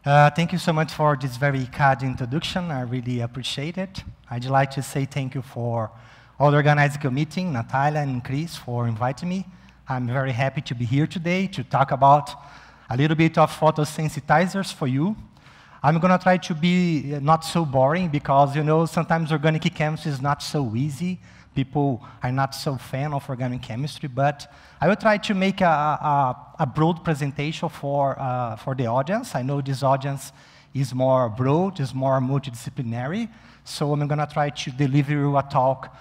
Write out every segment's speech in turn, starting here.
Thank you so much for this very kind introduction. I really appreciate it. I'd like to say thank you for all the organizing committee, Natalia and Chris, for inviting me. I'm very happy to be here today to talk about a little bit of photosensitizers for you. I'm going to try to be not so boring because, you know, sometimes organic chemistry is not so easy. People are not so fan of organic chemistry, but I will try to make a broad presentation for the audience. I know this audience is more broad, is more multidisciplinary, so I'm going to try to deliver you a talk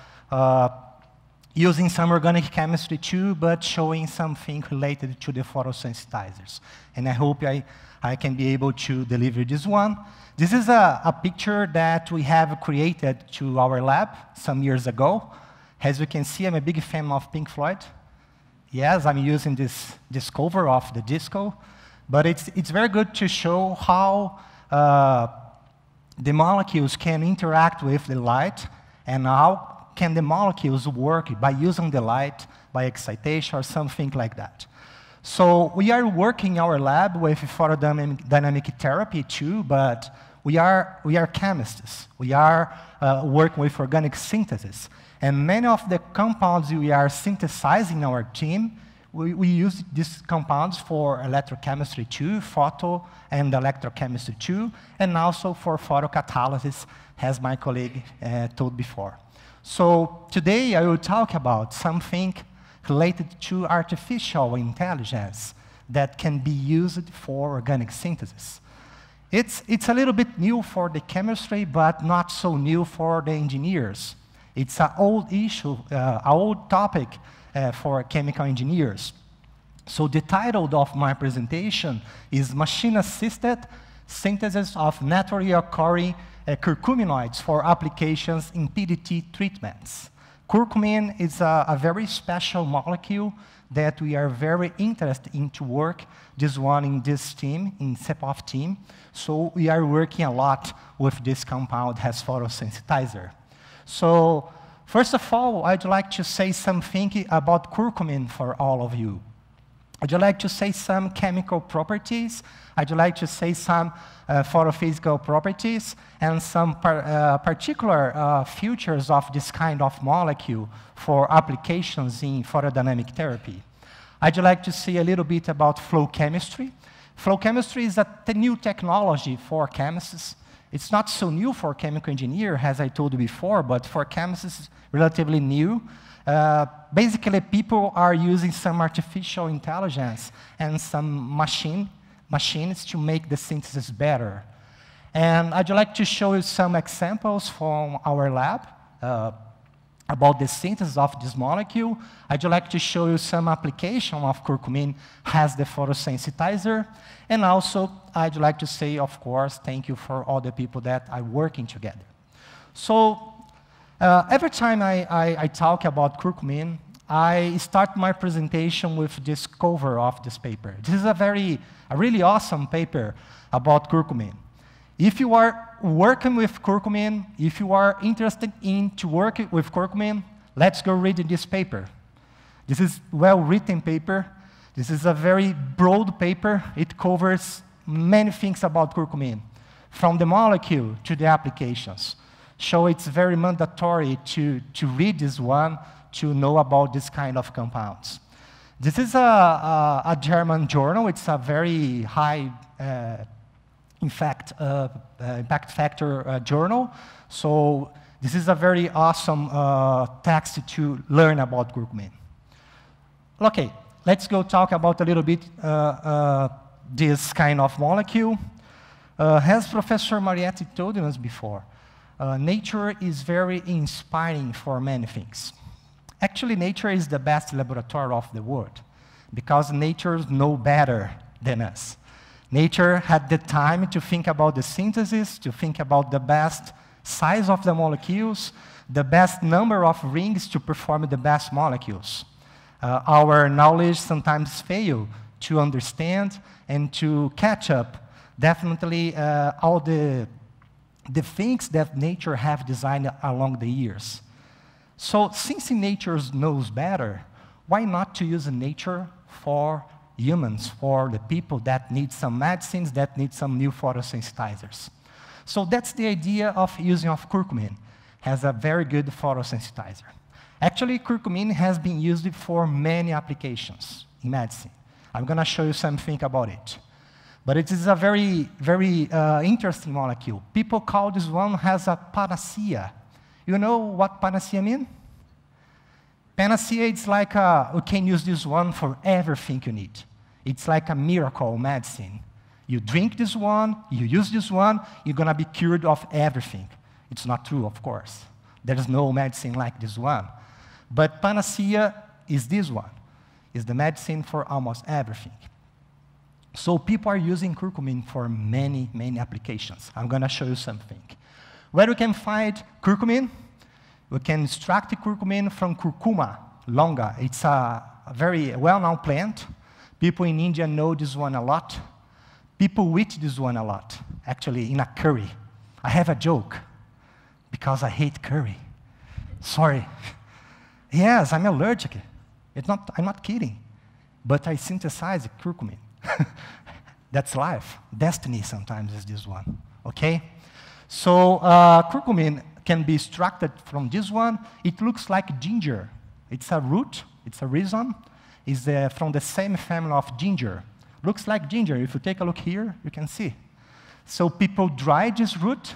using some organic chemistry too, but showing something related to the photosensitizers. And I hope I can be able to deliver this one. This is a picture that we have created to our lab some years ago. As you can see, I'm a big fan of Pink Floyd. Yes, I'm using this cover of the disco. But it's very good to show how the molecules can interact with the light and how can the molecules work by using the light, by excitation, or something like that. So we are working in our lab with photodynamic therapy too, but we are chemists. We are working with organic synthesis. And many of the compounds we are synthesizing in our team, we use these compounds for electrochemistry too, photo and electrochemistry too, and also for photocatalysis, as my colleague told before. So today I will talk about something related to artificial intelligence that can be used for organic synthesis. It's a little bit new for the chemistry, but not so new for the engineers. It's an old issue, an old topic for chemical engineers. So the title of my presentation is Machine-Assisted Synthesis of Naturally Occurring Curcuminoids for Applications in PDT Treatments. Curcumin is a very special molecule that we are very interested in to work this one in this team, in CEPOF team. So we are working a lot with this compound as photosensitizer. So first of all, I'd like to say something about curcumin for all of you. I'd like to say some chemical properties. I'd like to say some photophysical properties and some particular features of this kind of molecule for applications in photodynamic therapy. I'd like to say a little bit about flow chemistry. Flow chemistry is a new technology for chemists. It's not so new for chemical engineers, as I told you before, but for chemists, it's relatively new. Basically, people are using some artificial intelligence and some machines to make the synthesis better. And I'd like to show you some examples from our lab about the synthesis of this molecule. I'd like to show you some application of curcumin as the photosensitizer. And also, I'd like to say, of course, thank you for all the people that are working together. So every time I talk about curcumin, I start my presentation with this cover of this paper. This is a really awesome paper about curcumin. If you are working with curcumin, if you are interested in to work with curcumin, let's go read this paper. This is well-written paper. This is a very broad paper. It covers many things about curcumin, from the molecule to the applications. So it's very mandatory to read this one to know about this kind of compounds. This is a German journal. It's a very high impact factor journal. So this is a very awesome text to learn about curcumin. Okay, let's go talk about a little bit this kind of molecule. As Professor Marietti told us before, nature is very inspiring for many things. Actually, nature is the best laboratory of the world because nature knows better than us. Nature had the time to think about the synthesis, to think about the best size of the molecules, the best number of rings to perform the best molecules. Our knowledge sometimes fails to understand and to catch up, definitely, all the things that nature have designed along the years. So since nature knows better, why not to use nature for humans, for the people that need some medicines, that need some new photosensitizers. So that's the idea of using of curcumin, has a very good photosensitizer. Actually, curcumin has been used for many applications in medicine. I'm going to show you something about it. But it is a very, very interesting molecule. People call this one as a panacea. You know what panacea means? Panacea, it's like you can use this one for everything you need. It's like a miracle medicine. You drink this one, you use this one, you're going to be cured of everything. It's not true, of course. There is no medicine like this one. But panacea is this one. It's the medicine for almost everything. So people are using curcumin for many, many applications. I'm going to show you something. Where we can find curcumin? We can extract the curcumin from Curcuma longa. It's a very well-known plant. People in India know this one a lot. People eat this one a lot, actually, in a curry. I have a joke, because I hate curry. Sorry. Yes, I'm allergic. I'm not kidding. But I synthesize curcumin. That's life. Destiny sometimes is this one, okay? So curcumin can be extracted from this one. It looks like ginger. It's a root, it's a rhizome. It's from the same family of ginger. Looks like ginger. If you take a look here, you can see. So people dry this root.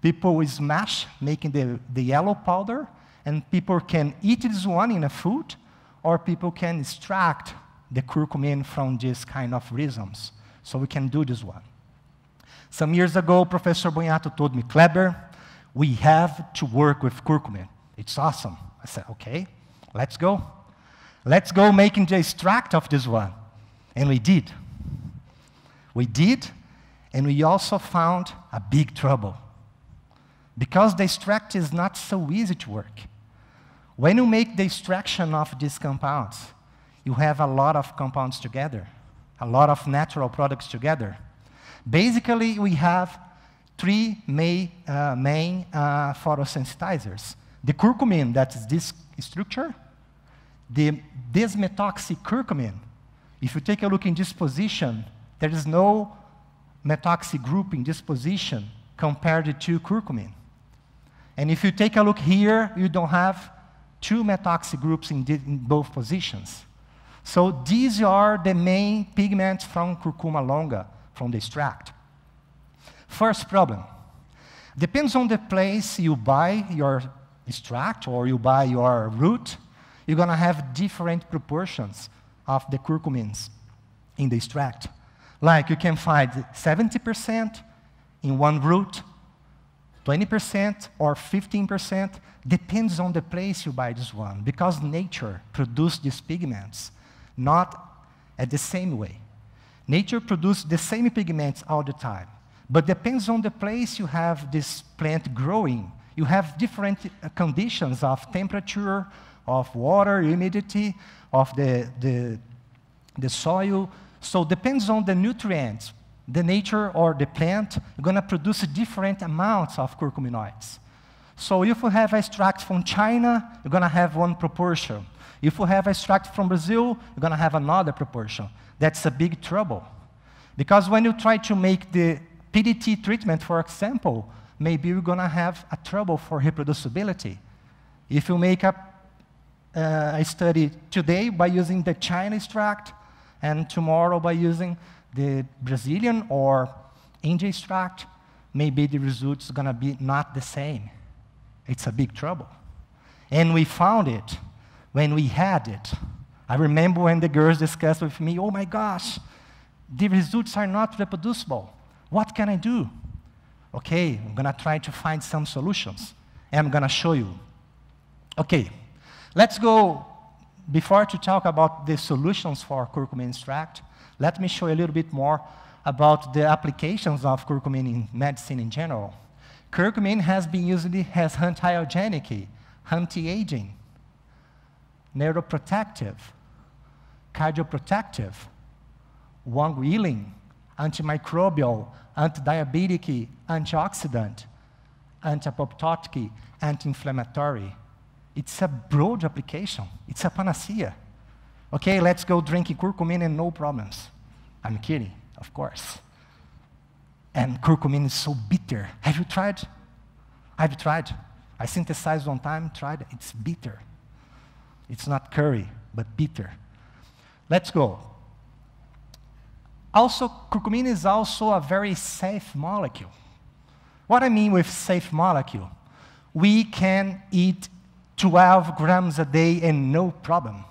People smash, making the yellow powder. And people can eat this one in a food, or people can extract the curcumin from this kind of rhizomes. So we can do this one. Some years ago, Professor Bonhato told me, Kleber, we have to work with curcumin. It's awesome. I said, okay, let's go. Let's go making the extract of this one. And we did. We did, and we also found a big trouble. Because the extract is not so easy to work. When you make the extraction of these compounds, you have a lot of compounds together, a lot of natural products together. Basically, we have three main photosensitizers. The curcumin, that is this structure. The dis-methoxycurcumin. If you take a look in this position, there is no methoxy group in this position compared to curcumin. And if you take a look here, you don't have two methoxy groups in both positions. So these are the main pigments from Curcuma longa, from the extract. First problem. Depends on the place you buy your extract or you buy your root, you're going to have different proportions of the curcumins in the extract. Like you can find 70% in one root, 20% or 15%, depends on the place you buy this one, because nature produces these pigments not at the same way. Nature produces the same pigments all the time, but depends on the place you have this plant growing. You have different conditions of temperature, of water, humidity, of the soil. So depends on the nutrients. The nature or the plant is going to produce different amounts of curcuminoids. So if you have extract from China, you're going to have one proportion. If you have extract from Brazil, you're going to have another proportion. That's a big trouble. Because when you try to make the PDT treatment, for example, maybe you're going to have a trouble for reproducibility. If you make a study today by using the China extract, and tomorrow by using the Brazilian or Indian extract, maybe the results are going to be not the same. It's a big trouble. And we found it when we had it. I remember when the girls discussed with me, oh my gosh, the results are not reproducible. What can I do? Okay, I'm going to try to find some solutions, and I'm going to show you. Okay, let's go, before to talk about the solutions for curcumin extract, let me show you a little bit more about the applications of curcumin in medicine in general. Curcumin has been used as anti-allergenic, anti-aging, neuroprotective, cardioprotective, wound healing, antimicrobial, anti-diabetic, antioxidant, anti-apoptotic, anti-inflammatory. It's a broad application. It's a panacea. Okay, let's go drinking curcumin and no problems. I'm kidding, of course. And curcumin is so bitter. Have you tried? I've tried. I synthesized one time, tried it. It's bitter. It's not curry, but bitter. Let's go. Also, curcumin is also a very safe molecule. What I mean with safe molecule, we can eat 12 grams a day and no problem.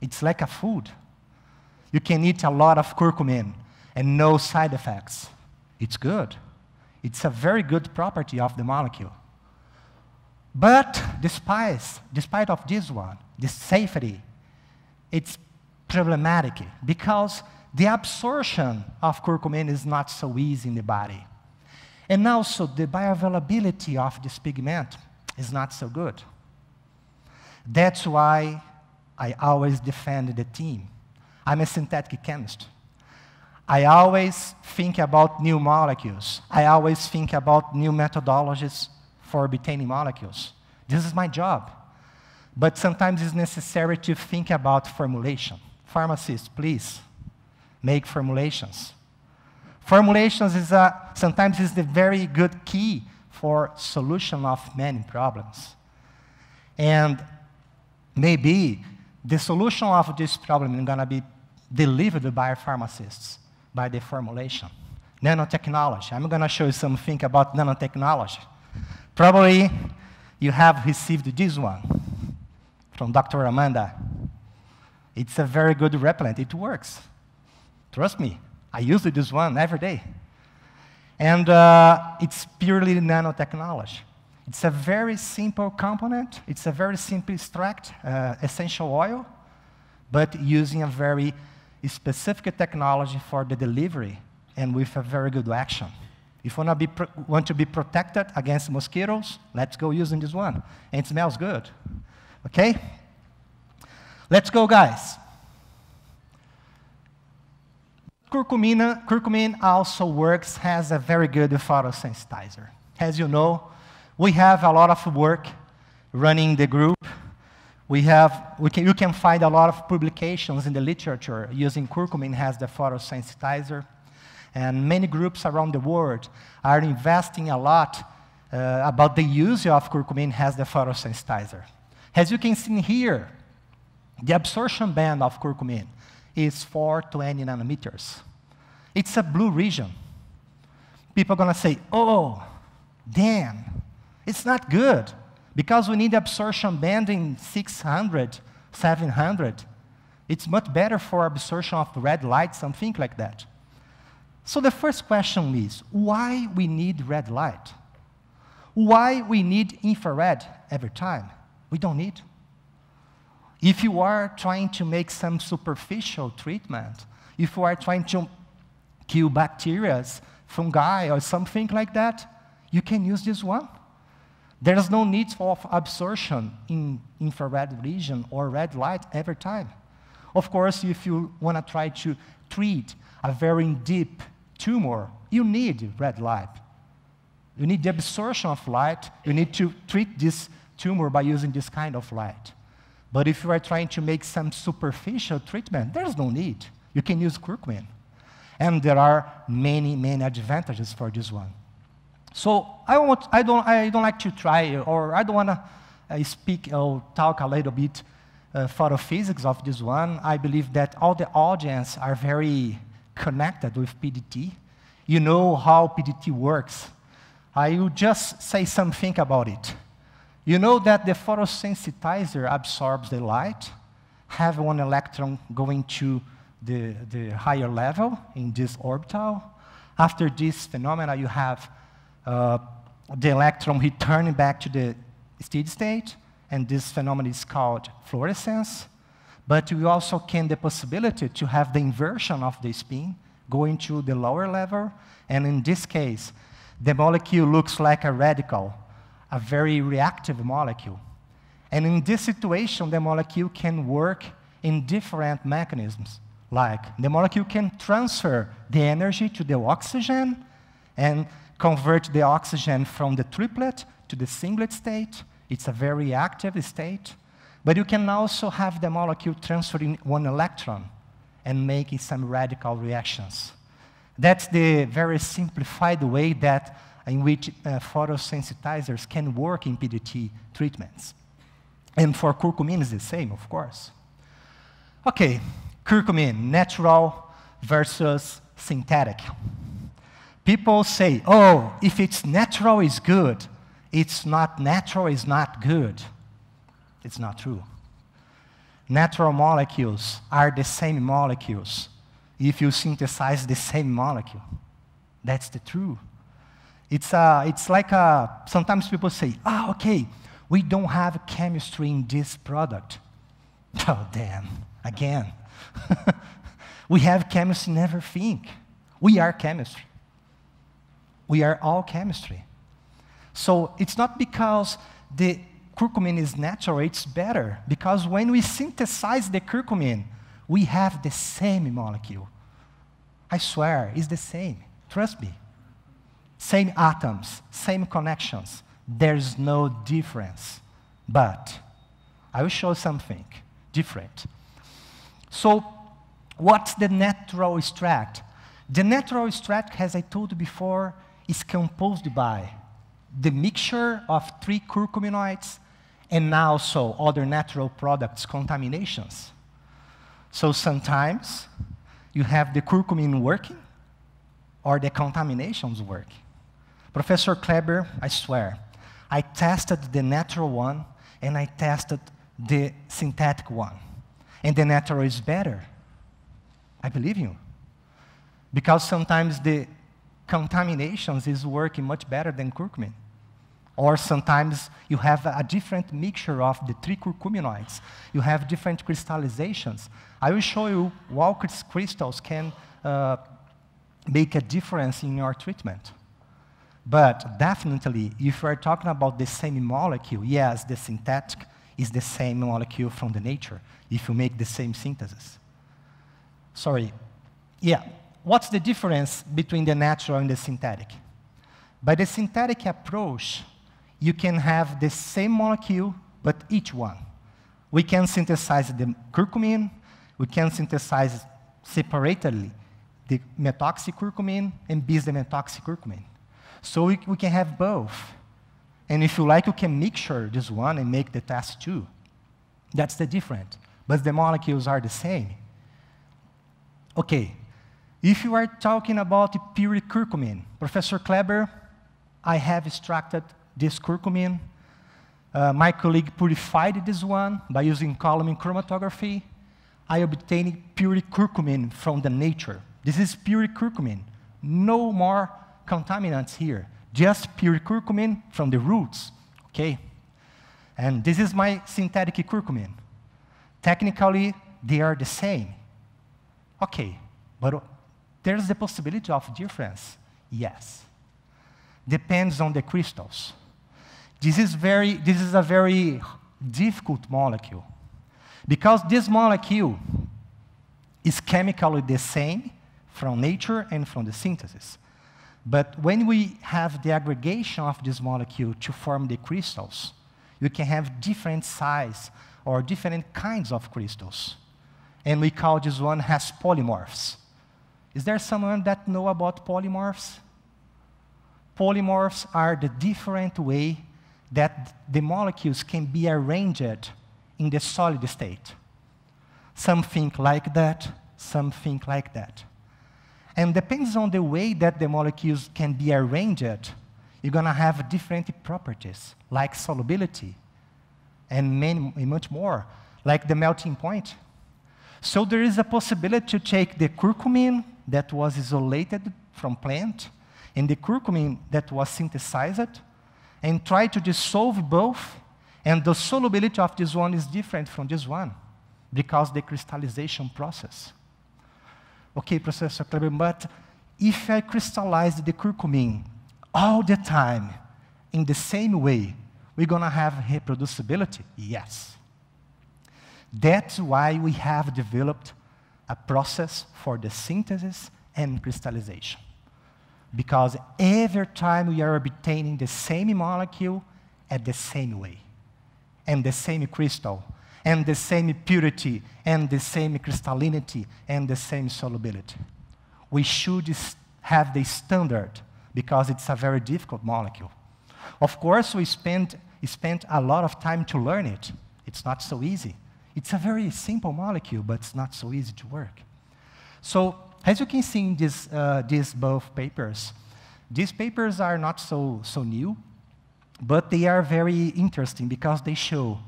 It's like a food. You can eat a lot of curcumin and no side effects. It's good. It's a very good property of the molecule. But despite of this one, the safety, it's problematic because the absorption of curcumin is not so easy in the body. And also, the bioavailability of this pigment is not so good. That's why I always defend the team. I'm a synthetic chemist. I always think about new molecules. I always think about new methodologies for obtaining molecules. This is my job. But sometimes it's necessary to think about formulation. Pharmacists, please, make formulations. Formulations is sometimes is the very good key for solution of many problems. And maybe the solution of this problem is going to be delivered by pharmacists, by the formulation. Nanotechnology. I'm going to show you something about nanotechnology. Probably you have received this one from Dr. Amanda. It's a very good repellent. It works. Trust me. I use this one every day. And it's purely nanotechnology. It's a very simple component. It's a very simple extract, essential oil, but using a very specific technology for the delivery and with a very good action. If you want to be protected against mosquitoes, let's go using this one. And it smells good. Okay? Let's go, guys. Curcumin also works as a very good photosensitizer. As you know, we have a lot of work running the group. You can find a lot of publications in the literature using curcumin as the photosensitizer. And many groups around the world are investing a lot about the use of curcumin as the photosensitizer. As you can see here, the absorption band of curcumin is 420 nanometers. It's a blue region. People are going to say, oh, damn, it's not good, because we need absorption band in 600, 700. It's much better for absorption of red light, something like that. So the first question is, why we need red light? Why we need infrared every time? We don't need. If you are trying to make some superficial treatment, if you are trying to kill bacteria, fungi, or something like that, you can use this one. There is no need for absorption in infrared region or red light every time. Of course, if you want to try to treat a very deep tumor, you need red light. You need the absorption of light. You need to treat this tumor by using this kind of light. But if you are trying to make some superficial treatment, there's no need. You can use curcumin. And there are many, many advantages for this one. So I don't like to try, or I don't want to speak or talk a little bit photophysics of this one. I believe that all the audience are very connected with PDT. You know how PDT works. I will just say something about it. You know that the photosensitizer absorbs the light, have one electron going to the higher level in this orbital. After this phenomena, you have the electron returning back to the steady state, and this phenomenon is called fluorescence. But you also can the possibility to have the inversion of the spin going to the lower level, and in this case, the molecule looks like a radical, a very reactive molecule. And in this situation, the molecule can work in different mechanisms. Like the molecule can transfer the energy to the oxygen and convert the oxygen from the triplet to the singlet state. It's a very active state. But you can also have the molecule transferring one electron and making some radical reactions. That's the very simplified way in which photosensitizers can work in PDT treatments. And for curcumin, it's the same, of course. Okay, curcumin, natural versus synthetic. People say, oh, if it's natural, it's good. It's not natural, it's not good. It's not true. Natural molecules are the same molecules if you synthesize the same molecule. That's the truth. It's like sometimes people say, oh, okay, we don't have chemistry in this product. Oh, damn, again. We have chemistry in everything. We are chemistry. We are all chemistry. So it's not because the curcumin is natural, it's better. Because when we synthesize the curcumin, we have the same molecule. I swear, it's the same. Trust me. Same atoms, same connections. There's no difference. But I will show something different. So what's the natural extract? The natural extract, as I told you before, is composed by the mixture of 3 curcuminoids and also other natural products, contaminations. So sometimes you have the curcumin working or the contaminations working. Professor Kleber, I swear, I tested the natural one and I tested the synthetic one. And the natural is better. I believe you. Because sometimes the contaminations is working much better than curcumin. Or sometimes you have a different mixture of the 3 curcuminoids. You have different crystallizations. I will show you how crystals can make a difference in your treatment. But definitely, if you are talking about the same molecule, yes, the synthetic is the same molecule from the nature, if you make the same synthesis. Sorry. Yeah. What's the difference between the natural and the synthetic? By the synthetic approach, you can have the same molecule, but each one. We can synthesize the curcumin, we can synthesize separately the methoxycurcumin and bis-methoxycurcumin. So we can have both. And if you like, you can mixture this one and make the test too. That's the difference. But the molecules are the same. Okay. If you are talking about pure curcumin, Professor Kleber, I have extracted this curcumin. My colleague purified this one by using column chromatography. I obtained pure curcumin from the nature. This is pure curcumin. No more contaminants here. Just pure curcumin from the roots. Okay? And this is my synthetic curcumin. Technically, they are the same. Okay, but there's the possibility of difference. Yes. Depends on the crystals. This is a very difficult molecule. Because this molecule is chemically the same from nature and from the synthesis. But when we have the aggregation of this molecule to form the crystals, you can have different size or different kinds of crystals. And we call this one as polymorphs. Is there someone that know about polymorphs? Polymorphs are the different way that the molecules can be arranged in the solid state. Something like that, something like that. And depends on the way that the molecules can be arranged, you're going to have different properties, like solubility, and much more, like the melting point. So there is a possibility to take the curcumin that was isolated from plant and the curcumin that was synthesized and try to dissolve both, and the solubility of this one is different from this one because the crystallization process. Okay, Professor Kleber, but if I crystallize the curcumin all the time in the same way, we're going to have reproducibility? Yes. That's why we have developed a process for the synthesis and crystallization. Because every time we are obtaining the same molecule at the same way, and the same crystal, and the same purity, and the same crystallinity, and the same solubility. We should have the standard, because it's a very difficult molecule. Of course, we spent a lot of time to learn it. It's not so easy. It's a very simple molecule, but it's not so easy to work. So, as you can see in these both papers, these papers are not so new, but they are very interesting because they show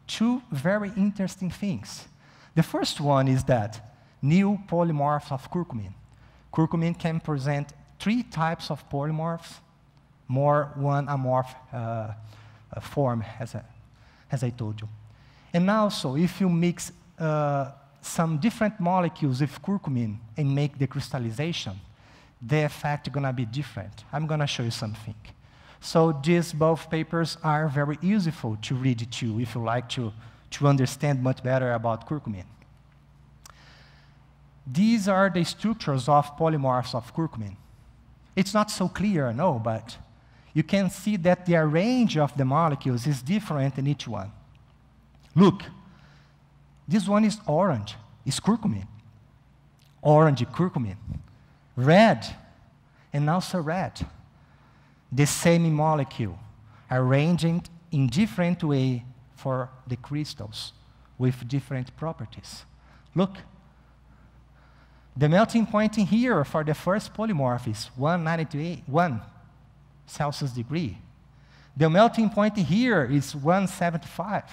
two very interesting things. The first one is that new polymorphs of curcumin. Curcumin can present 3 types of polymorphs, more one amorph form, as I told you. And also, if you mix some different molecules with curcumin and make the crystallization, the effect is going to be different. I'm going to show you something. So these both papers are very useful to read too, if you like to understand much better about curcumin. These are the structures of polymorphs of curcumin. It's not so clear, no, but you can see that the range of the molecules is different in each one. Look, this one is orange, it's curcumin. Orange curcumin. Red, and also red. The same molecule, arranged in different way for the crystals with different properties. Look, the melting point in here for the first polymorph is 1 Celsius degree. The melting point here is 175.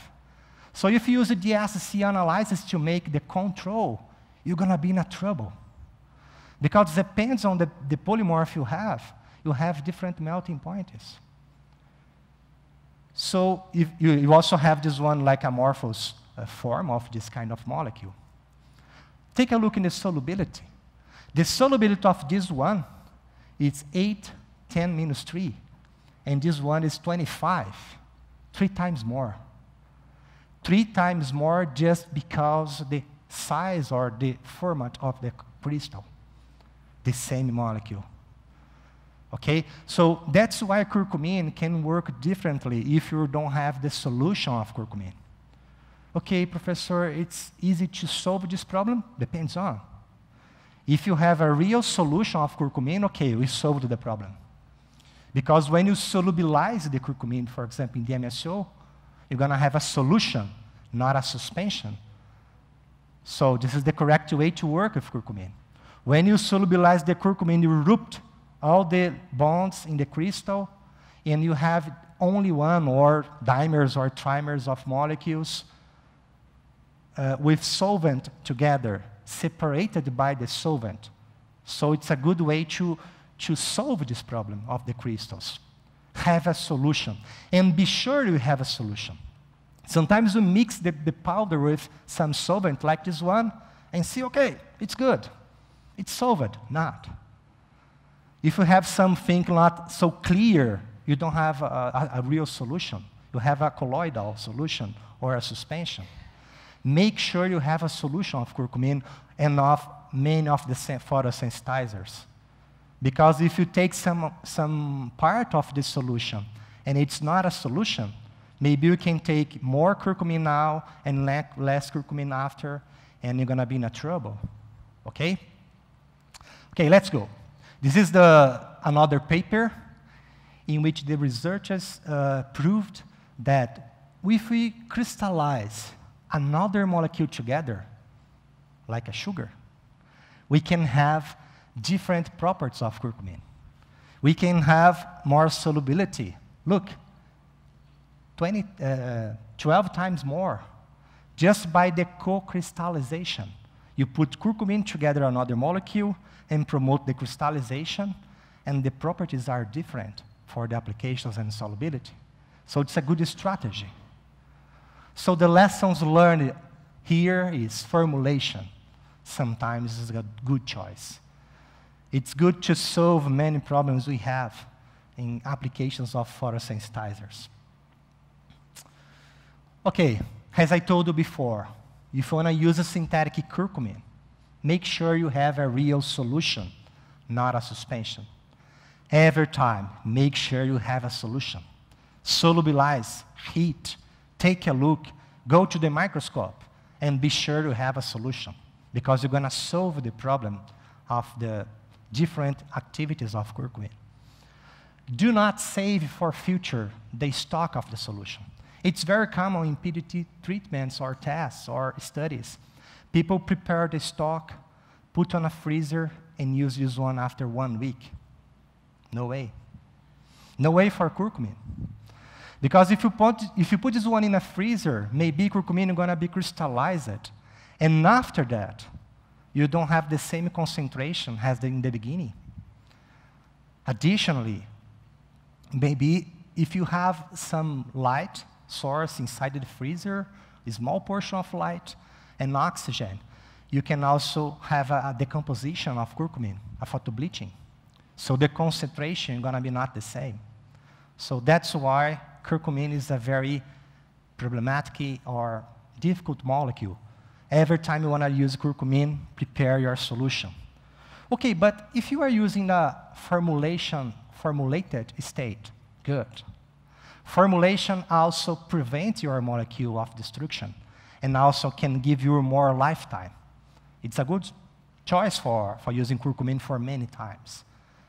So if you use the DSC analysis to make the control, you're going to be in a trouble. Because it depends on the polymorph you have different melting points. So if you also have this one like amorphous form of this kind of molecule. Take a look in the solubility. The solubility of this one is 810-3, and this one is 25, 3 times more. 3 times more just because the size or the format of the crystal, the same molecule. Okay, so that's why curcumin can work differently if you don't have the solution of curcumin. Okay, professor, it's easy to solve this problem? Depends on. If you have a real solution of curcumin, okay, we solved the problem. Because when you solubilize the curcumin, for example, in the MSO, you're going to have a solution, not a suspension. So this is the correct way to work with curcumin. When you solubilize the curcumin, you erupt all the bonds in the crystal, and you have only one or dimers or trimers of molecules with solvent together, separated by the solvent. So it's a good way to solve this problem of the crystals. Have a solution, and be sure you have a solution. Sometimes we mix the powder with some solvent like this one, and see, okay, it's good. It's solved. Not. If you have something not so clear, you don't have a real solution. You have a colloidal solution or a suspension. Make sure you have a solution of curcumin and of many of the photosensitizers. Because if you take some part of the solution and it's not a solution, maybe you can take more curcumin now and less curcumin after, and you're going to be in trouble. Okay? Okay, let's go. This is another paper in which the researchers proved that if we crystallize another molecule together, like a sugar, we can have different properties of curcumin. We can have more solubility. Look, 12 times more, just by the co-crystallization. You put curcumin together another molecule and promote the crystallization, and the properties are different for the applications and solubility. So it's a good strategy. So the lessons learned here is formulation. Sometimes is a good choice. It's good to solve many problems we have in applications of photosensitizers. Okay, as I told you before, if you want to use a synthetic curcumin, make sure you have a real solution, not a suspension. Every time, make sure you have a solution. Solubilize, heat, take a look, go to the microscope and be sure to have a solution, because you're going to solve the problem of the different activities of curcumin. Do not save for future the stock of the solution. It's very common in PDT treatments or tests or studies. People prepare the stock, put on a freezer, and use this one after 1 week. No way. No way for curcumin. Because if you put this one in a freezer, maybe curcumin is going to be crystallized. And after that, you don't have the same concentration as in the beginning. Additionally, maybe if you have some light source inside the freezer, a small portion of light and oxygen, you can also have a decomposition of curcumin, a photobleaching. So the concentration is going to be not the same. So that's why curcumin is a very problematic or difficult molecule. Every time you want to use curcumin, prepare your solution. Okay, but if you are using the formulated state, good. Formulation also prevents your molecule of destruction and also can give you more lifetime. It's a good choice for using curcumin for many times.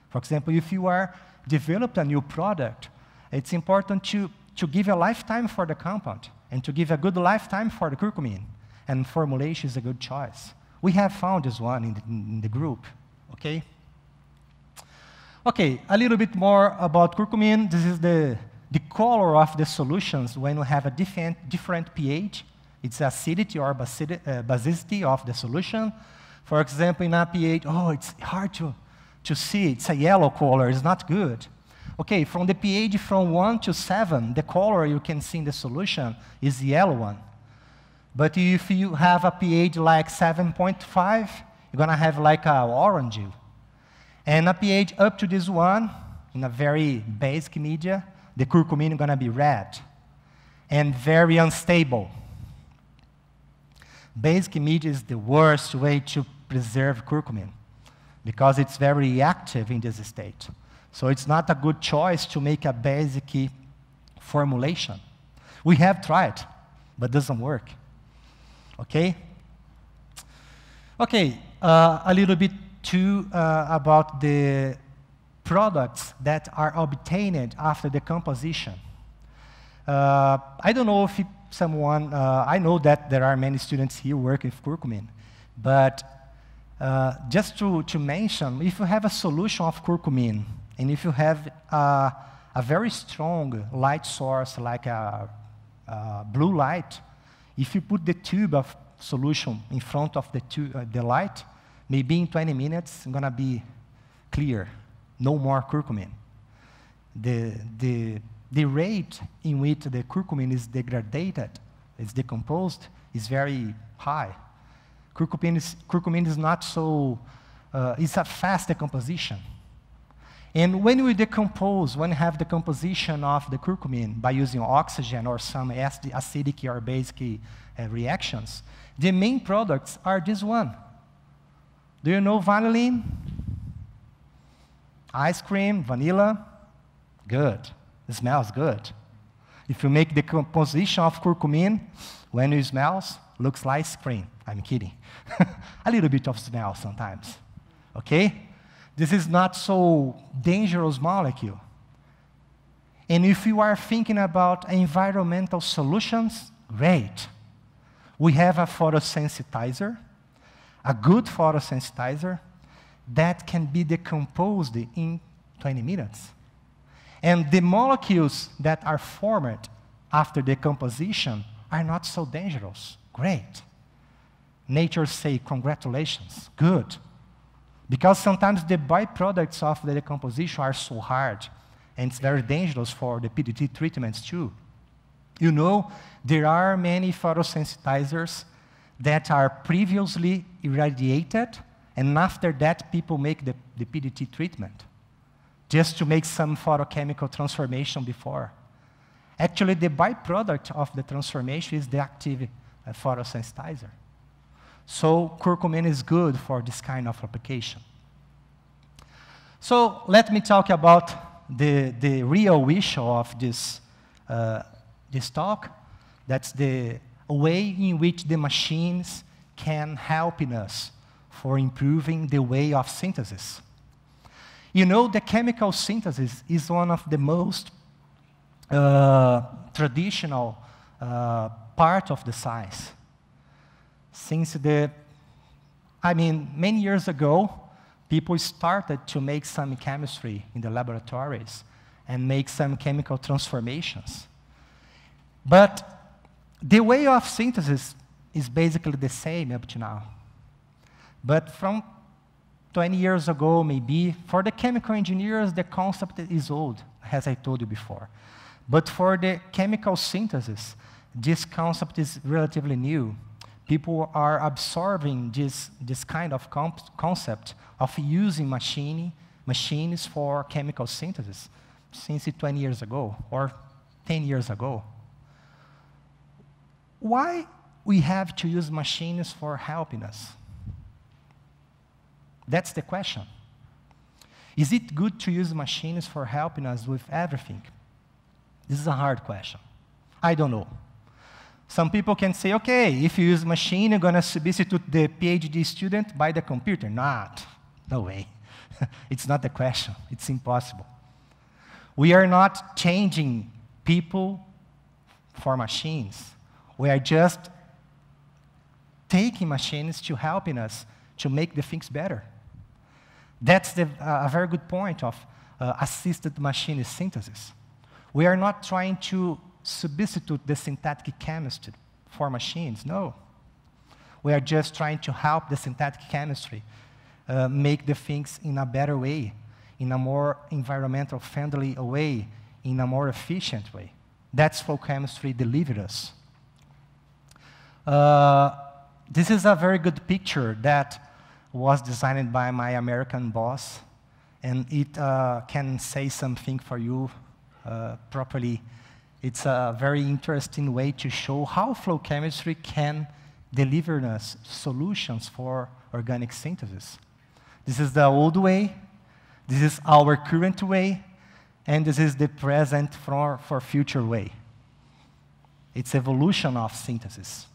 For example, if you are developing a new product, it's important to give a lifetime for the compound and to give a good lifetime for the curcumin. And formulation is a good choice. We have found this one in the group, okay? Okay, a little bit more about curcumin. This is the color of the solutions when we have a different pH. It's acidity or basicity of the solution. For example, in a pH, oh, it's hard to see. It's a yellow color. It's not good. Okay, from the pH from 1 to 7, the color you can see in the solution is the yellow one. But if you have a pH like 7.5, you're going to have like an orange. And a pH up to this one, in a very basic media, the curcumin is going to be red and very unstable. Basic media is the worst way to preserve curcumin because it's very active in this state. So it's not a good choice to make a basic formulation. We have tried, but it doesn't work. Okay? Okay, a little bit too about the products that are obtained after decomposition. I don't know if someone, I know that there are many students here working with curcumin, but just to mention, if you have a solution of curcumin, and if you have a very strong light source, like a blue light, if you put the tube of solution in front of the light, maybe in 20 minutes, it's going to be clear. No more curcumin. The rate in which the curcumin is degraded, is decomposed, is very high. Curcumin is not so, it's a fast decomposition. And when we decompose, when we have decomposition of the curcumin by using oxygen or some acidic or basic reactions, the main products are this one. Do you know vanillin? Ice cream, vanilla? Good. It smells good. If you make the composition of curcumin, when it smells, looks like ice cream. I'm kidding. A little bit of smell sometimes. Okay? This is not so dangerous molecule. And if you are thinking about environmental solutions, great. We have a photosensitizer, a good photosensitizer that can be decomposed in 20 minutes. And the molecules that are formed after decomposition are not so dangerous. Great. Nature say, congratulations, good. Because sometimes the byproducts of the decomposition are so hard, and it's very dangerous for the PDT treatments too. You know, there are many photosensitizers that are previously irradiated, and after that, people make the PDT treatment, just to make some photochemical transformation before. Actually, the byproduct of the transformation is the active photosensitizer. So curcumin is good for this kind of application. So let me talk about the real issue of this talk. That's the a way in which the machines can help in us for improving the way of synthesis. You know, the chemical synthesis is one of the most traditional part of the science. Since many years ago, people started to make some chemistry in the laboratories and make some chemical transformations. But the way of synthesis is basically the same up to now. But from 20 years ago, maybe, for the chemical engineers, the concept is old, as I told you before. But for the chemical synthesis, this concept is relatively new. People are absorbing this kind of concept of using machines for chemical synthesis since 20 years ago or 10 years ago. Why we have to use machines for helping us? That's the question. Is it good to use machines for helping us with everything? This is a hard question. I don't know. Some people can say, okay, if you use machine, you're going to substitute the PhD student by the computer. Not. No way. It's not the question. It's impossible. We are not changing people for machines. We are just taking machines to helping us to make the things better. That's a very good point of assisted machine synthesis. We are not trying to substitute the synthetic chemistry for machines, no. We are just trying to help the synthetic chemistry make the things in a better way, in a more environmental friendly way, in a more efficient way. That's what chemistry delivers us. This is a very good picture that was designed by my American boss, and it can say something for you properly. It's a very interesting way to show how flow chemistry can deliver us solutions for organic synthesis. This is the old way, this is our current way, and this is the present for future way. It's evolution of synthesis.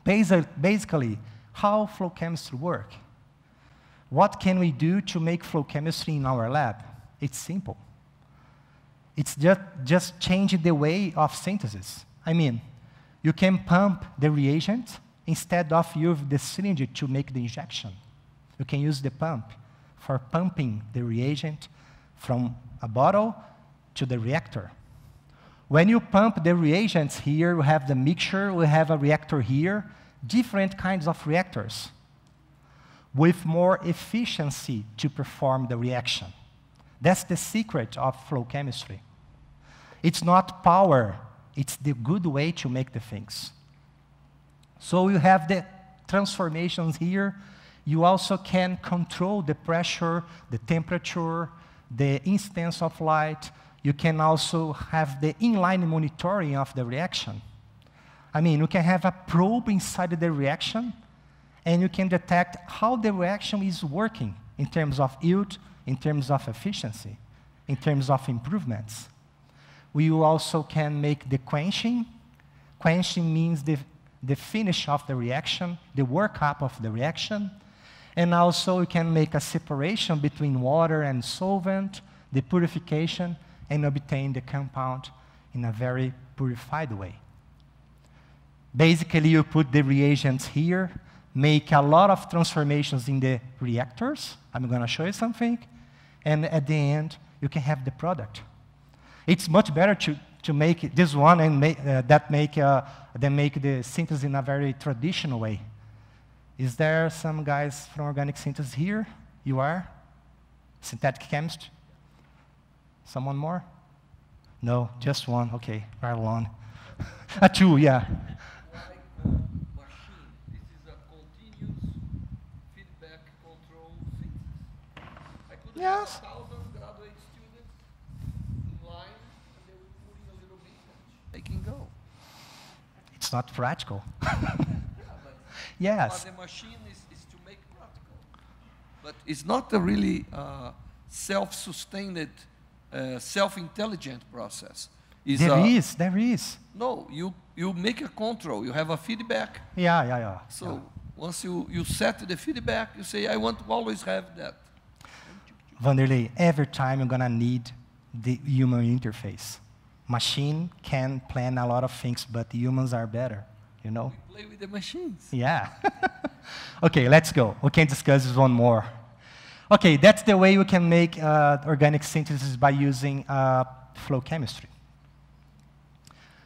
Basically, how flow chemistry works? What can we do to make flow chemistry in our lab? It's simple. It's just changing the way of synthesis. I mean, you can pump the reagent instead of using the syringe to make the injection. You can use the pump for pumping the reagent from a bottle to the reactor. When you pump the reagents here, we have the mixture, we have a reactor here, different kinds of reactors with more efficiency to perform the reaction. That's the secret of flow chemistry. It's not power, it's the good way to make the things. So you have the transformations here. You also can control the pressure, the temperature, the instance of light. You can also have the inline monitoring of the reaction. I mean, you can have a probe inside the reaction, and you can detect how the reaction is working in terms of yield, in terms of efficiency, in terms of improvements. We also can make the quenching. Quenching means the finish of the reaction, the workup of the reaction. And also we can make a separation between water and solvent, the purification, and obtain the compound in a very purified way. Basically, you put the reagents here, make a lot of transformations in the reactors. I'm going to show you something. And at the end, you can have the product. It's much better to make this one and than make the synthesis in a very traditional way. Is there some guys from organic synthesis here? You are? Synthetic chemist? Someone more? No, just one. Okay, right along. Two, yeah. Machine. This is a continuous feedback control synthesis. I could have 1,000 graduate students in line, and they will put in a little bit, and they can go. It's not practical. Yeah, yes. but the machine is to make practical. But it's not a really self-sustained, self-intelligent process. There is. No, you make a control. You have a feedback. Yeah. So once you set the feedback, you say, I want to always have that. Vanderlei, every time you're going to need the human interface. Machine can plan a lot of things, but humans are better, you know? We play with the machines. Yeah. Okay, let's go. We can discuss this one more. Okay, that's the way we can make organic synthesis by using flow chemistry.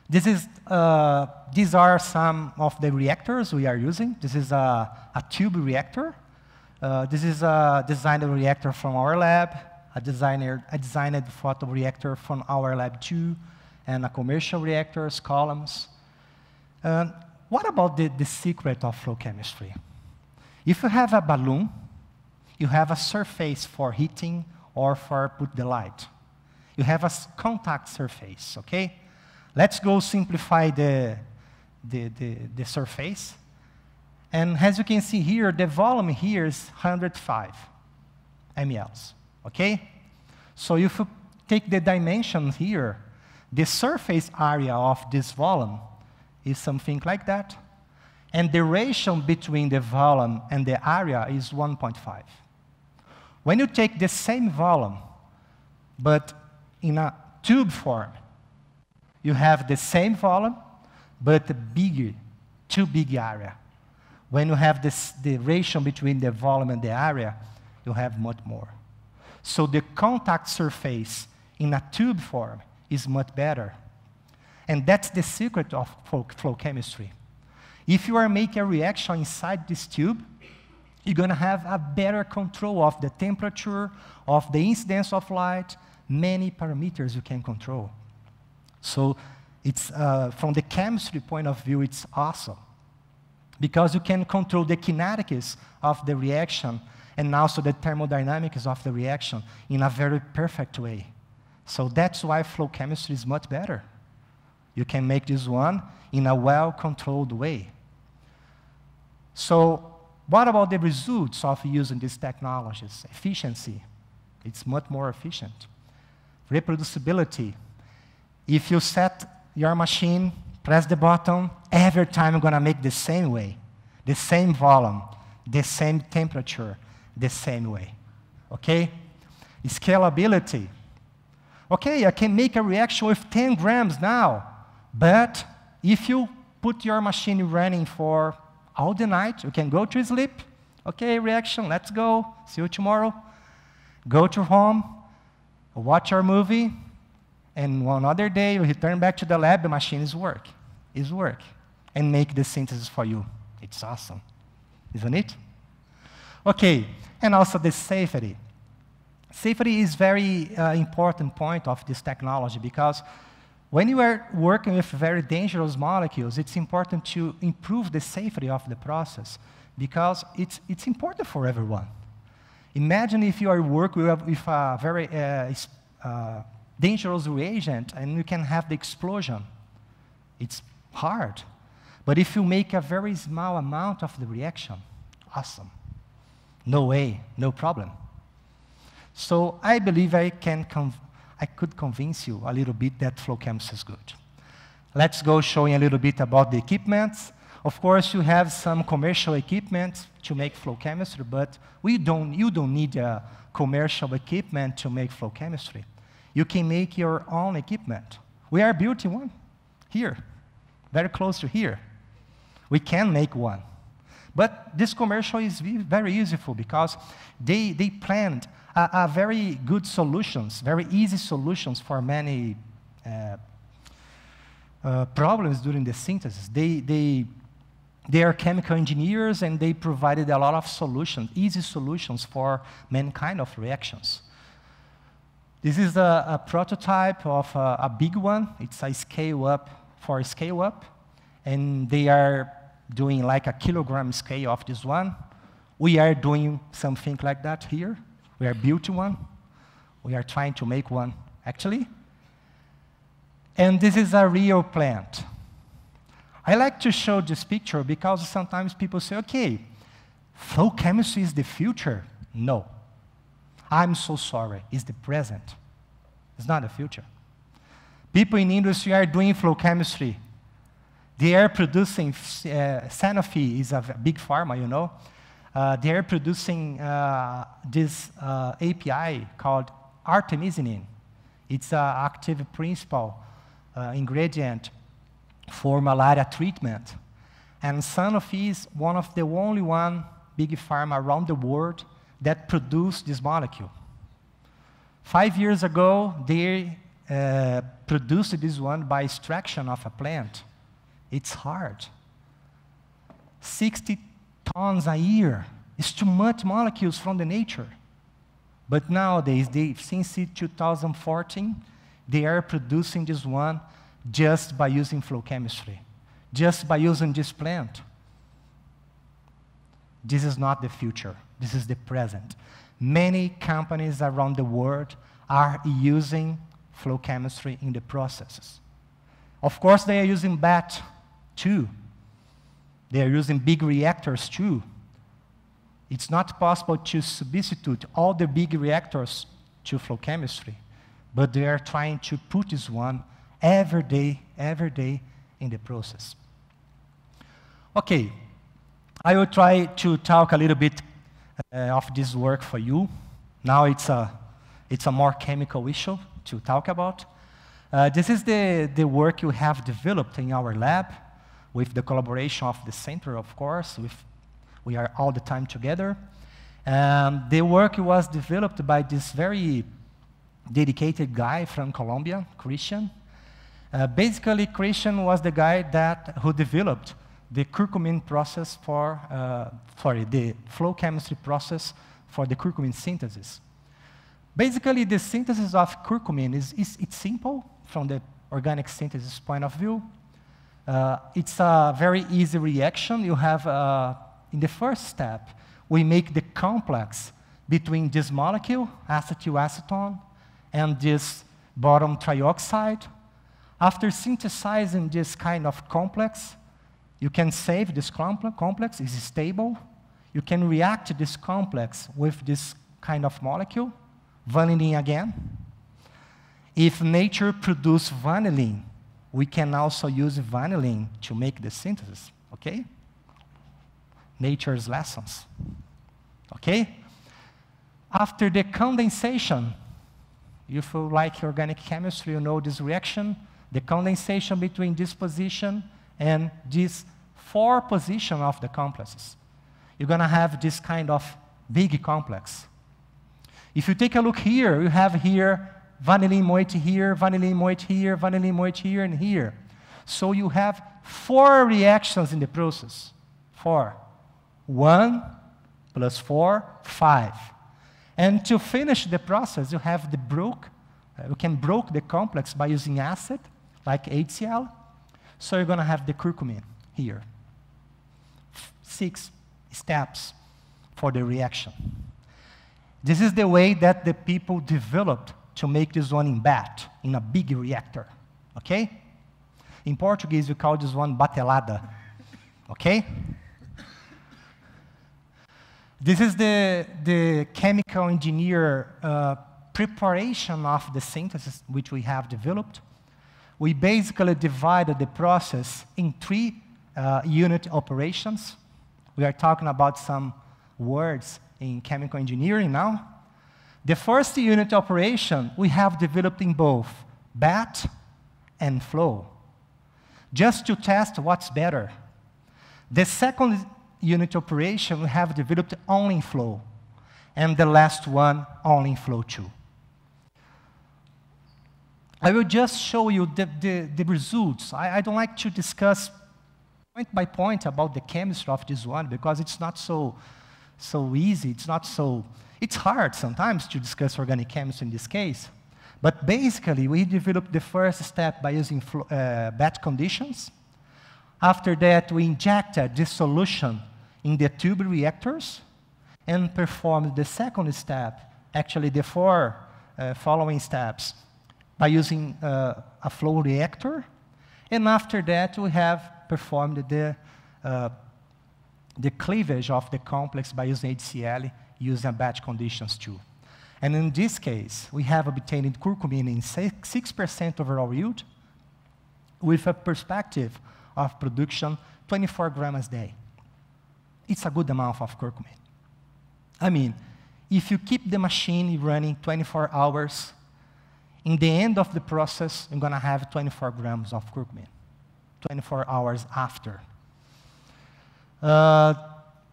These are some of the reactors we are using. This is a tube reactor. This is a designed reactor from our lab, a designed photoreactor from our lab too, and a commercial reactors, columns. What about the secret of flow chemistry? If you have a balloon, you have a surface for heating or for put the light. You have a contact surface, okay? Let's go simplify the surface. And as you can see here, the volume here is 105 mLs, okay? So if you take the dimensions here, the surface area of this volume is something like that. And the ratio between the volume and the area is 1.5. When you take the same volume, but in a tube form, you have the same volume, but too big area. When you have the ratio between the volume and the area, you have much more. So the contact surface in a tube form is much better. And that's the secret of flow chemistry. If you are making a reaction inside this tube, you're going to have a better control of the temperature, of the incidence of light, many parameters you can control. So it's, from the chemistry point of view, it's awesome. Because you can control the kinetics of the reaction and also the thermodynamics of the reaction in a very perfect way. So that's why flow chemistry is much better. You can make this one in a well-controlled way. So what about the results of using these technologies? Efficiency. It's much more efficient. Reproducibility. If you set your machine, press the button, every time you're going to make the same way, the same volume, the same temperature, the same way. Okay? Scalability. Okay, I can make a reaction with 10 grams now, but if you put your machine running for all the night, you can go to sleep. Okay, reaction, let's go. See you tomorrow. Go to home, watch your movie, and one other day you return back to the lab, the machine is work, and make the synthesis for you. It's awesome, isn't it? Okay, and also the safety. Safety is very important point of this technology because when you are working with very dangerous molecules, it's important to improve the safety of the process because it's important for everyone. Imagine if you are working with a very dangerous reagent and you can have the explosion. It's hard. But if you make a very small amount of the reaction, awesome. No way, no problem. So I believe I could convince you a little bit that flow chemistry is good. Let's go showing a little bit about the equipment. Of course, you have some commercial equipment to make flow chemistry, but you don't need a commercial equipment to make flow chemistry. You can make your own equipment. We are building one here, very close to here. We can make one. But this commercial is very useful because they planned a very good solutions, very easy solutions for many problems during the synthesis. They are chemical engineers and they provided a lot of solutions, easy solutions for many kind of reactions. This is a prototype of a big one. It's a scale-up for scale-up. And they are doing like a kilogram scale of this one. We are doing something like that here. We are building one. We are trying to make one, actually. And this is a real plant. I like to show this picture because sometimes people say, okay, flow chemistry is the future. No. I'm so sorry. It's the present. It's not the future. People in industry are doing flow chemistry. They are producing, Sanofi is a big pharma, you know. They are producing this API called Artemisinin. It's an active principal ingredient for malaria treatment. And Sanofi is one of the only big pharma around the world that produce this molecule. 5 years ago, they produced this one by extraction of a plant. It's hard. 60 tons a year is too much molecules from the nature. But nowadays, since 2014, they are producing this one just by using flow chemistry, just by using this plant. This is not the future. This is the present. Many companies around the world are using flow chemistry in the processes. Of course, they are using BAT too. They are using big reactors too. It's not possible to substitute all the big reactors to flow chemistry, but they are trying to put this one every day in the process. Okay, I will try to talk a little bit of this work for you. Now it's a more chemical issue to talk about. This is the work you have developed in our lab with the collaboration of the center, of course. We are all the time together. The work was developed by this very dedicated guy from Colombia, Christian. Basically, Christian was the guy who developed the curcumin process the flow chemistry process for the curcumin synthesis. Basically, the synthesis of curcumin it's simple from the organic synthesis point of view. It's a very easy reaction. You have, in the first step, we make the complex between this molecule, acetylacetone, and this bottom trioxide. After synthesizing this kind of complex, you can save this complex. It's stable. You can react this complex with this kind of molecule, vanillin again. If nature produces vanillin, we can also use vanillin to make the synthesis, okay? Nature's lessons, okay? After the condensation, if you like organic chemistry, you know this reaction, the condensation between this position and this 4 position of the complexes. You're gonna have this kind of big complex. If you take a look here, you have here vanillin moiety here, vanillin moiety here, vanillin moiety here, and here. So you have 4 reactions in the process. 4. 1 plus 4, 5. And to finish the process, you have you can break the complex by using acid, like HCl. So you're going to have the curcumin here. 6 steps for the reaction. This is the way that the people developed to make this one in BAT, in a big reactor, okay? In Portuguese, we call this one batelada, okay? This is the chemical engineer preparation of the synthesis which we have developed. We basically divided the process in 3 unit operations. We are talking about some words in chemical engineering now. The first unit operation we have developed in both BAT and flow, just to test what's better. The second unit operation we have developed only in flow, and the last one only in flow too. I will just show you the results. I don't like to discuss point by point about the chemistry of this one because it's not so easy. It's hard sometimes to discuss organic chemistry in this case. But basically, we developed the first step by using BAT conditions. After that, we injected this solution in the tube reactors and performed the second step, actually the 4 following steps, by using a flow reactor. And after that, we have performed the cleavage of the complex by using HCl, using batch conditions too. And in this case, we have obtained curcumin in 6% overall yield with a perspective of production 24 grams a day. It's a good amount of curcumin. I mean, if you keep the machine running 24 hours, in the end of the process, you're going to have 24 grams of curcumin, 24 hours after.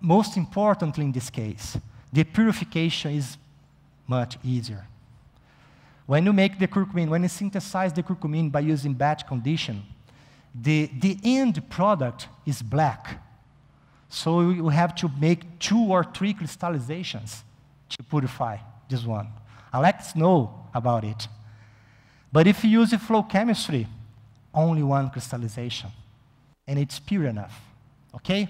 Most importantly in this case, the purification is much easier. When you make the curcumin, when you synthesize the curcumin by using batch condition, the end product is black. So you have to make 2 or 3 crystallizations to purify this one. Alex knows about it. But if you use the flow chemistry, only 1 crystallization, and it's pure enough, okay?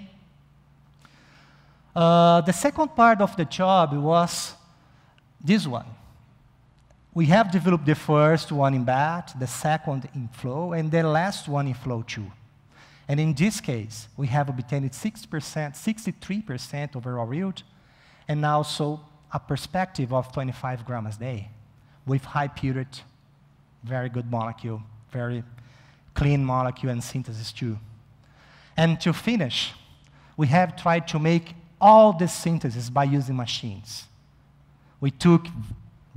The second part of the job was this one. We have developed the first one in batch, the second in flow, and the last one in flow 2. And in this case, we have obtained 63% overall yield, and also a perspective of 25 grams a day with high purity, very good molecule, very clean molecule and synthesis too. And to finish, we have tried to make all the synthesis by using machines. We took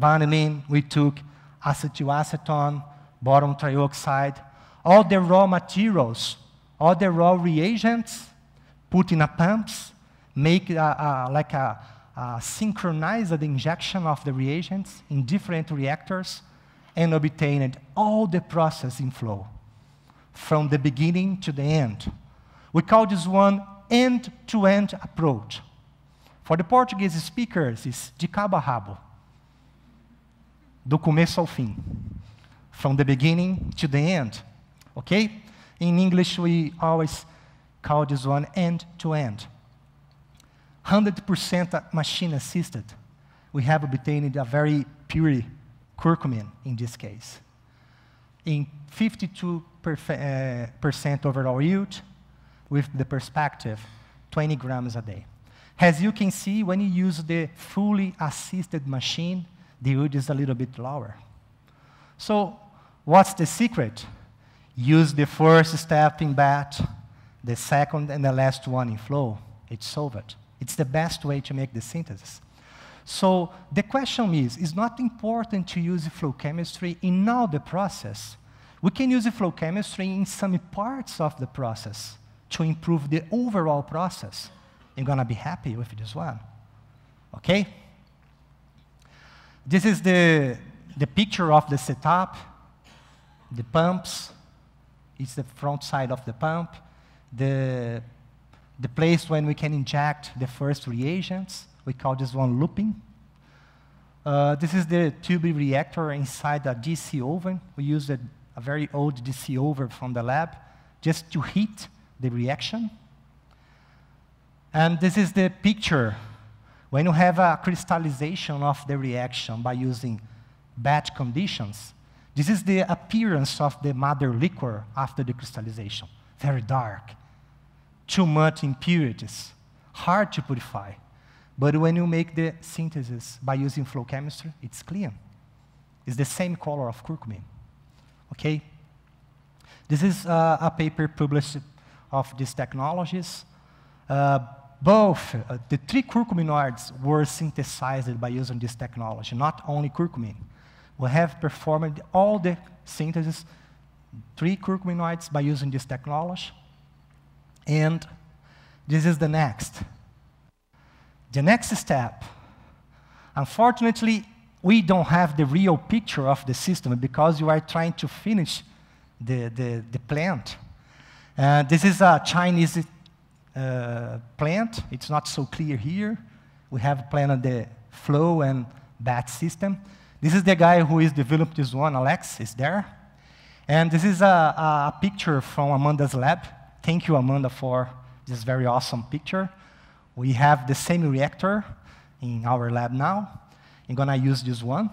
vanillin, we took acetoacetone, boron trioxide, all the raw materials, all the raw reagents, put in a pumps, make like a synchronized injection of the reagents in different reactors, and obtained all the process in flow, from the beginning to the end. We call this one end-to-end approach. For the Portuguese speakers, it's de cabo a rabo, do começo ao fim, from the beginning to the end, okay? In English, we always call this one end-to-end. 100% machine assisted. We have obtained a very pure curcumin in this case. In 52% overall yield, with the perspective 20 grams a day. As you can see, when you use the fully assisted machine, the yield is a little bit lower. So what's the secret? Use the first step in batch, the second and the last one in flow. It's solved. It's the best way to make the synthesis. So the question is, it's not important to use flow chemistry in all the process. We can use flow chemistry in some parts of the process to improve the overall process. You're going to be happy with this one. Okay? This is the picture of the setup, the pumps. It's the front side of the pump. The place when we can inject the first reagents. We call this one looping. This is the tube reactor inside a DC oven. We use a very old DC oven from the lab just to heat the reaction. And this is the picture when you have a crystallization of the reaction by using batch conditions. This is the appearance of the mother liquor after the crystallization. Very dark, too much impurities, hard to purify. But when you make the synthesis by using flow chemistry, it's clean. It's the same color of curcumin. Okay? This is a paper published of these technologies. Both the 3 curcuminoids were synthesized by using this technology, not only curcumin. We have performed all the synthesis, 3 curcuminoids by using this technology. And this is the next. The next step. Unfortunately, we don't have the real picture of the system because you are trying to finish the plant. This is a Chinese plant. It's not so clear here. We have planned the flow and batch system. This is the guy who is developed this one, Alex, is there. And this is a picture from Amanda's lab. Thank you, Amanda, for this very awesome picture. We have the same reactor in our lab now. I'm going to use this one.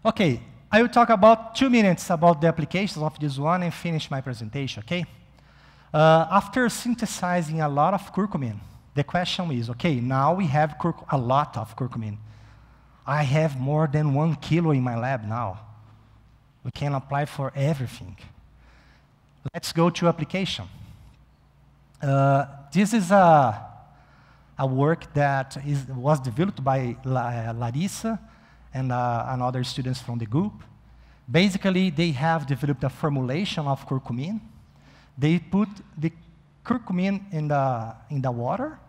Okay, I will talk about 2 minutes about the applications of this one and finish my presentation, okay? After synthesizing a lot of curcumin, the question is, okay, now we have a lot of curcumin. I have more than 1 kilo in my lab now. We can apply for everything. Let's go to application. This is a work that was developed by Larissa and other students from the group. Basically, they have developed a formulation of curcumin. They put the curcumin in the water,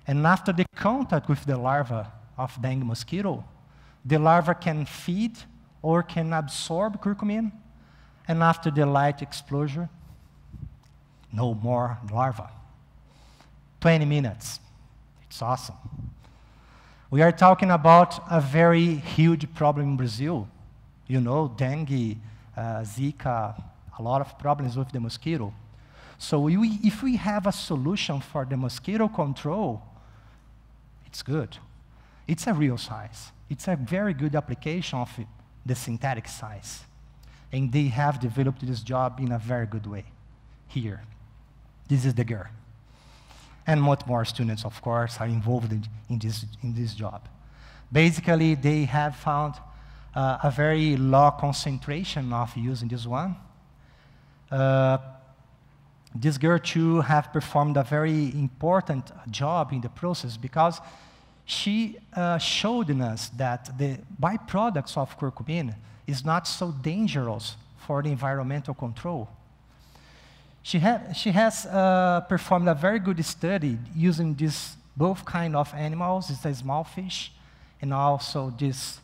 and after the contact with the larva of dengue mosquito, the larva can feed or can absorb curcumin, and after the light exposure, no more larva. 20 minutes. It's awesome. We are talking about a very huge problem in Brazil. You know, dengue, Zika, a lot of problems with the mosquito. So if we have a solution for the mosquito control, it's good. It's a real science. It's a very good application of the synthetic science. And they have developed this job in a very good way. Here, this is the girl. And much more students, of course, are involved in this job. Basically, they have found a very low concentration of using this one. This girl, too, have performed a very important job in the process because she showed us that the byproducts of curcumin is not so dangerous for the environmental control. She has performed a very good study using this both kind of animals, it's a small fish, and also this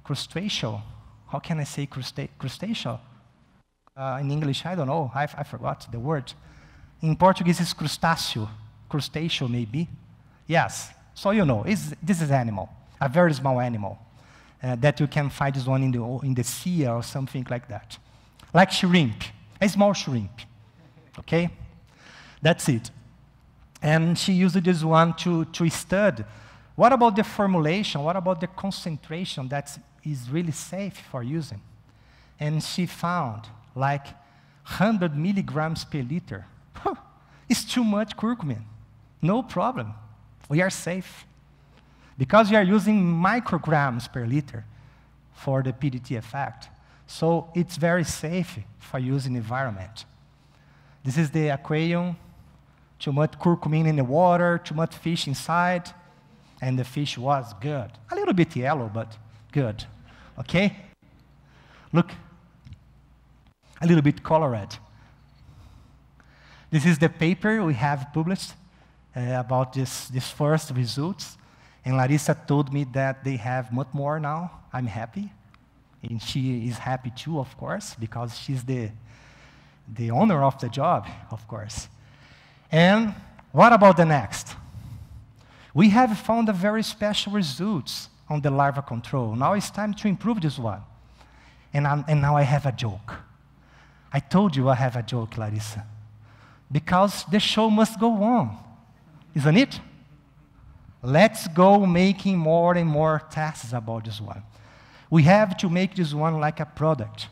crustacean. How can I say crustacean? In English, I don't know. I forgot the word. In Portuguese, it's crustáceo. Crustacean, maybe. Yes. So you know, this is animal, a very small animal that you can find this one in the sea or something like that. Like shrimp, a small shrimp. Okay? That's it. And she used this one to study. What about the formulation? What about the concentration that is really safe for using? And she found like 100 milligrams per liter. It's too much curcumin. No problem. We are safe. Because we are using micrograms per liter for the PDT effect. So it's very safe for using environment. This is the aquarium. Too much curcumin in the water, too much fish inside, and the fish was good. A little bit yellow, but good. Okay? Look. A little bit colored. This is the paper we have published about this first results. And Larissa told me that they have much more now. I'm happy. And she is happy too, of course, because she's the owner of the job, of course. And what about the next? We have found a very special results on the larva control. Now it's time to improve this one. And now I have a joke. I told you I have a joke, Larissa. Because the show must go on, isn't it? Let's go making more and more tests about this one. We have to make this one like a product.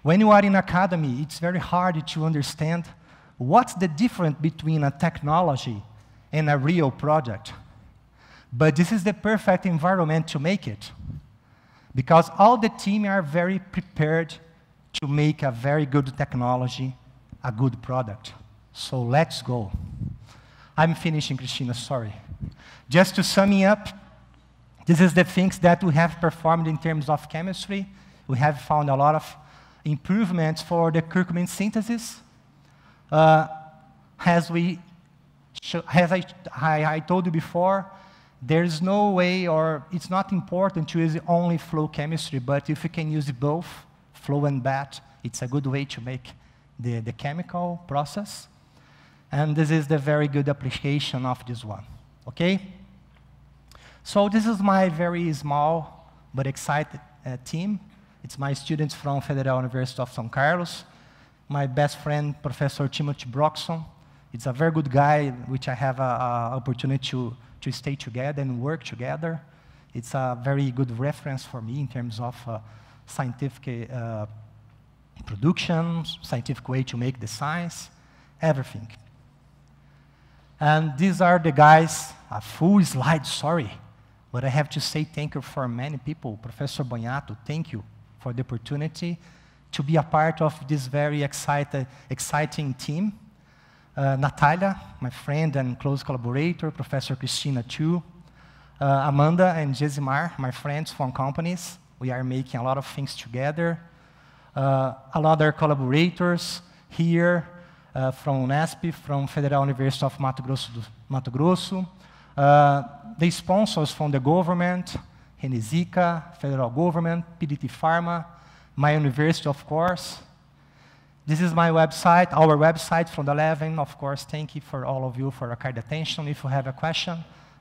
When you are in academy, it's very hard to understand what's the difference between a technology and a real product. But this is the perfect environment to make it. Because all the team are very prepared to make a very good technology, a good product. So let's go. I'm finishing, Christina, sorry. Just to sum me up, this is the things that we have performed in terms of chemistry. We have found a lot of improvements for the curcumin synthesis. As I told you before, there's no way, or it's not important to use only flow chemistry, but if you can use both, flow and batch, it's a good way to make the chemical process. And this is the very good application of this one, okay? So this is my very small but excited team. It's my students from Federal University of São Carlos. My best friend, Professor Timothy Broxson. It's a very good guy, which I have an opportunity to stay together and work together. It's a very good reference for me in terms of scientific production, scientific way to make the science, everything. And these are the guys, a full slide, sorry. But I have to say thank you for many people. Professor Bonhato, thank you for the opportunity to be a part of this very exciting team. Natalia, my friend and close collaborator, Professor Cristina too. Amanda and Jesimar, my friends from companies. We are making a lot of things together. A lot of other collaborators here from Unesp, from Federal University of Mato Grosso. The sponsors from the government, Renesica, federal government, PDT Pharma, my university, of course. This is my website, our website from the 11. Of course, thank you for all of you for your kind attention. If you have a question,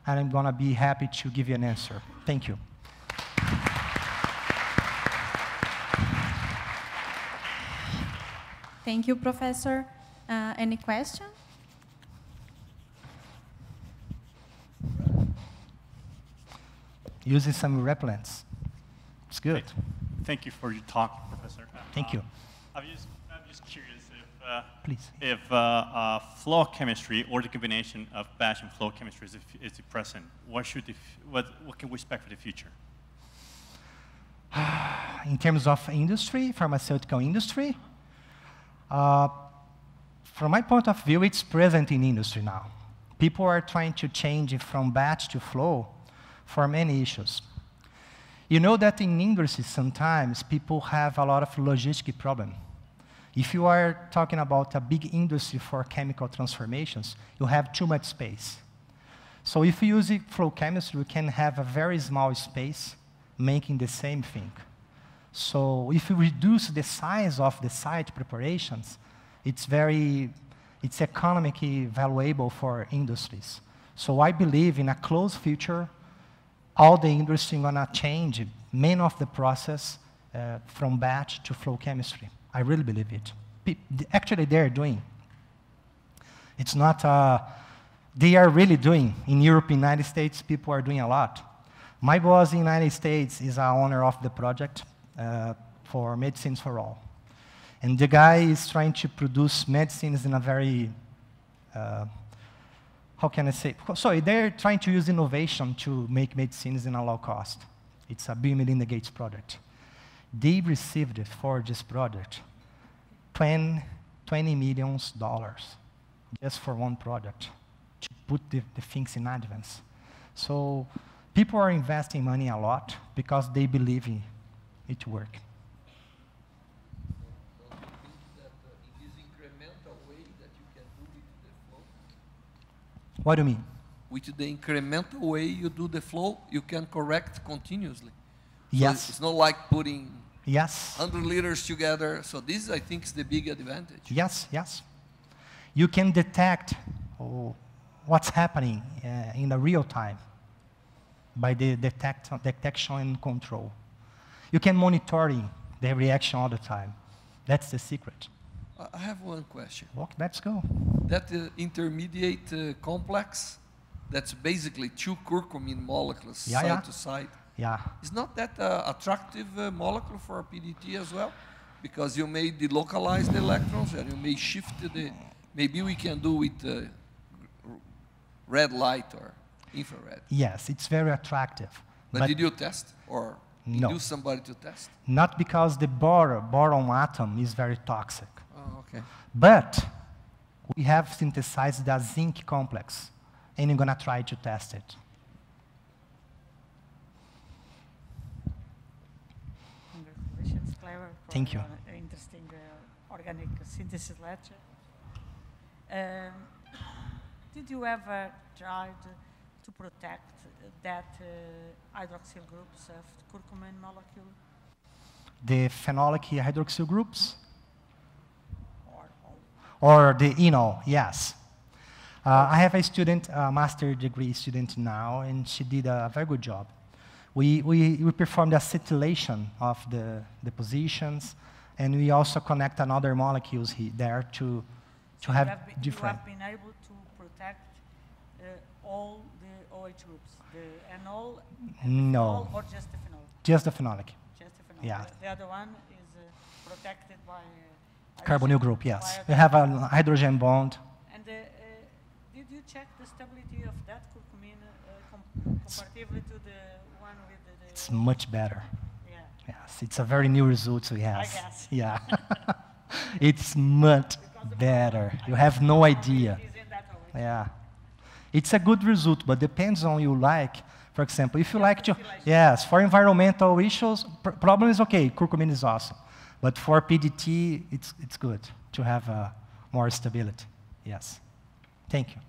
and I'm going to be happy to give you an answer. Thank you. Thank you, Professor. Any question? Using some repellents. It's good. Thank you for your talk, Professor. Thank you. I'm just curious Please. if flow chemistry or the combination of batch and flow chemistry is the present. What can we expect for the future? In terms of industry, pharmaceutical industry, from my point of view, it's present in industry now. People are trying to change it from batch to flow for many issues. You know that in industry, sometimes people have a lot of logistic problem. If you are talking about a big industry for chemical transformations, you have too much space. So if you use flow chemistry, you can have a very small space making the same thing. So if you reduce the size of the site preparations, it's economically valuable for industries. So I believe in a close future, all the industry gonna change many of the process from batch to flow chemistry. I really believe it. Actually, they're doing. It's not, they are really doing. In Europe, United States, people are doing a lot. My boss in the United States is our owner of the project for Medicines for All. And the guy is trying to produce medicines in a very, how can I say? Sorry, they're trying to use innovation to make medicines in a low cost. It's a Bill and Melinda Gates project. They received for this project $20 million just for one project to put the things in advance. So people are investing money a lot because they believe in it work. What do you mean? With the incremental way you do the flow, you can correct continuously. Yes. So it's not like putting Yes. 100 liters together. So this, I think, is the big advantage. Yes, yes. You can detect what's happening in the real time by the detection and control. You can monitoring the reaction all the time. That's the secret. I have one question. Well, let's go. That intermediate complex, that's basically 2 curcumin molecules side to side. Yeah. Is not that attractive molecule for PDT as well? Because you may delocalize the electrons and you may shift the, maybe we can do with red light or infrared. Yes, it's very attractive. But did you test or no. induce somebody to test? Not because the boron atom is very toxic. Oh, okay. But we have synthesized the zinc complex, and I'm going to try to test it. Congratulations, Kleber, for Thank you. an interesting organic synthesis lecture. Did you ever try to protect that hydroxyl groups of curcumin molecule? The phenolic hydroxyl groups? Or the enol, yes. I have a student, a master degree student now, and she did a very good job. We performed acetylation of the positions, and we also connect another molecules there to have different. You have been able to protect all the OH groups, the enol, No. or just the phenolic? Just the phenolic. Just the phenolic. Yeah. The other one is protected by Carbonyl group, yes. We have a hydrogen bond. And did you check the stability of that curcumin comparatively to the it's much better. Yeah. Yes, it's a very new result we have. I guess. Yeah. It's much better. You have no idea. Isn't that always? Yeah. It's a good result, but depends on you like. For example, if you like to, yes, for environmental issues, problem is okay, curcumin is awesome. But for PDT, it's good to have more stability. Yes. Thank you.